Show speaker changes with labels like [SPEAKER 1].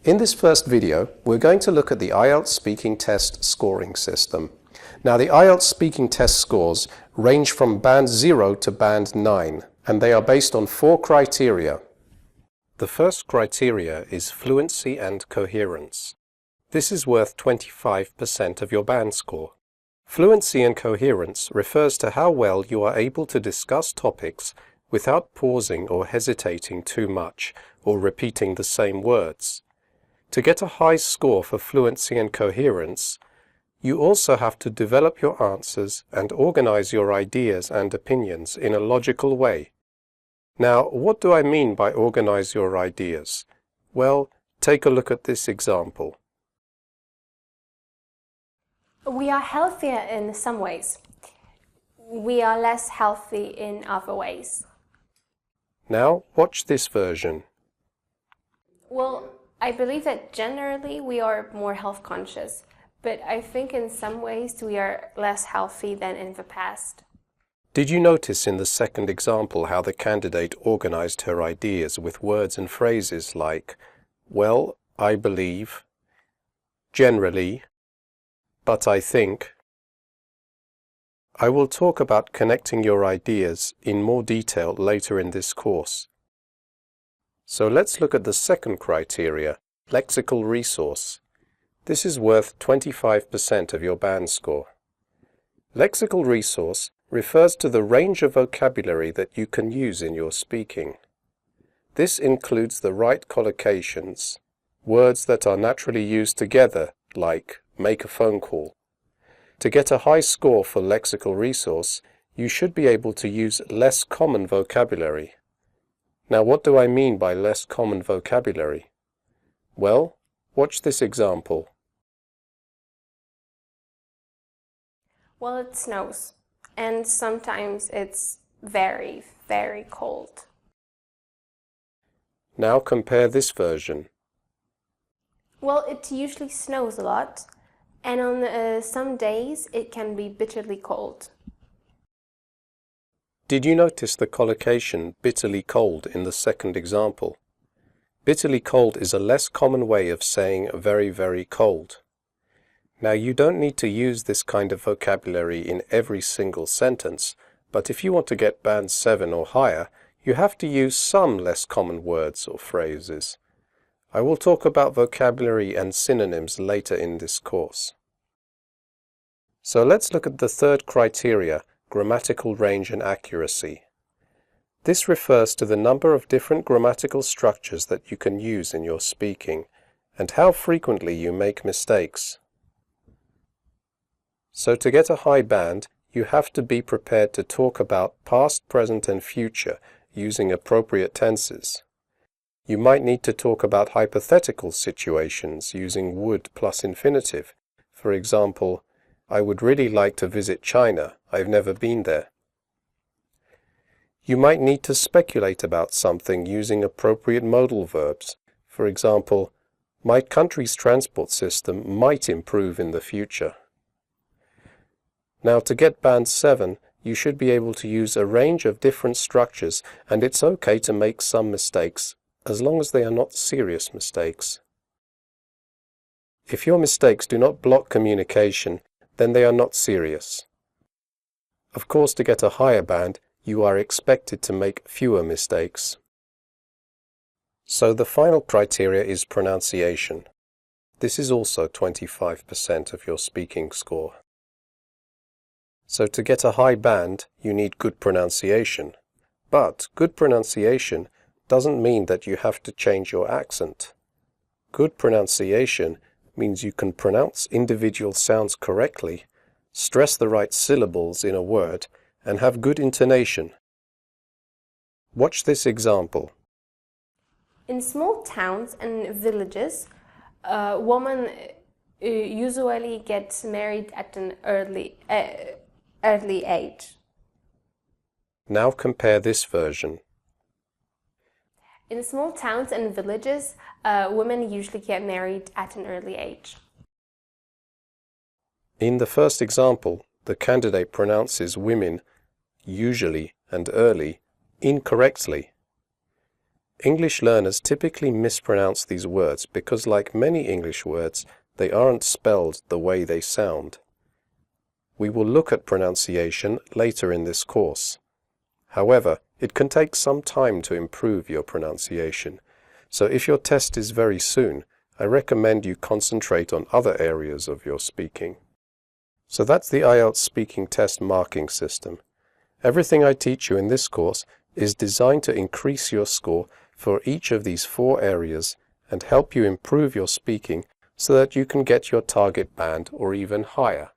[SPEAKER 1] In this first video, we're going to look at the IELTS speaking test scoring system. Now, the IELTS speaking test scores range from band 0 to band 9, and they are based on 4 criteria. The first criteria is fluency and coherence. This is worth 25% of your band score. Fluency and coherence refers to how well you are able to discuss topics without pausing or hesitating too much or repeating the same words. To get a high score for fluency and coherence, you also have to develop your answers and organize your ideas and opinions in a logical way. Now, what do I mean by organize your ideas? Well, take a look at this example.
[SPEAKER 2] We are healthier in some ways. We are less healthy in other ways.
[SPEAKER 1] Now, watch this version.
[SPEAKER 2] Well, I believe that generally we are more health conscious, but I think in some ways we are less healthy than in the past.
[SPEAKER 1] Did you notice in the second example how the candidate organized her ideas with words and phrases like, well, I believe, generally, but I think? I will talk about connecting your ideas in more detail later in this course. So let's look at the second criteria, lexical resource. This is worth 25% of your band score. Lexical resource refers to the range of vocabulary that you can use in your speaking. This includes the right collocations, words that are naturally used together, like make a phone call. To get a high score for lexical resource, you should be able to use less common vocabulary. Now, what do I mean by less common vocabulary? Well, watch this example.
[SPEAKER 2] Well, it snows, and sometimes it's very, very cold.
[SPEAKER 1] Now compare this version.
[SPEAKER 2] Well, it usually snows a lot, and on some days it can be bitterly cold.
[SPEAKER 1] Did you notice the collocation bitterly cold in the second example? Bitterly cold is a less common way of saying very, very cold. Now, you don't need to use this kind of vocabulary in every single sentence, but if you want to get band 7 or higher, you have to use some less common words or phrases. I will talk about vocabulary and synonyms later in this course. So let's look at the third criteria, grammatical range and accuracy. This refers to the number of different grammatical structures that you can use in your speaking, and how frequently you make mistakes. So to get a high band, you have to be prepared to talk about past, present, and future using appropriate tenses. You might need to talk about hypothetical situations using would plus infinitive. For example, I would really like to visit China. I've never been there. You might need to speculate about something using appropriate modal verbs. For example, my country's transport system might improve in the future. Now, to get band 7, you should be able to use a range of different structures, and it's okay to make some mistakes, as long as they are not serious mistakes. If your mistakes do not block communication, then they are not serious. Of course, to get a higher band, you are expected to make fewer mistakes. So the final criteria is pronunciation. This is also 25% of your speaking score. So to get a high band, you need good pronunciation. But good pronunciation doesn't mean that you have to change your accent. Good pronunciation means you can pronounce individual sounds correctly, stress the right syllables in a word, and have good intonation. Watch this example.
[SPEAKER 2] In small towns and villages, women usually get married at an early age.
[SPEAKER 1] Now compare this version.
[SPEAKER 2] In small towns and villages, women usually get married at an early age.
[SPEAKER 1] In the first example, the candidate pronounces women, usually and early, incorrectly. English learners typically mispronounce these words because, like many English words, they aren't spelled the way they sound. We will look at pronunciation later in this course. However, it can take some time to improve your pronunciation, so if your test is very soon, I recommend you concentrate on other areas of your speaking. So that's the IELTS speaking test marking system. Everything I teach you in this course is designed to increase your score for each of these 4 areas and help you improve your speaking so that you can get your target band or even higher.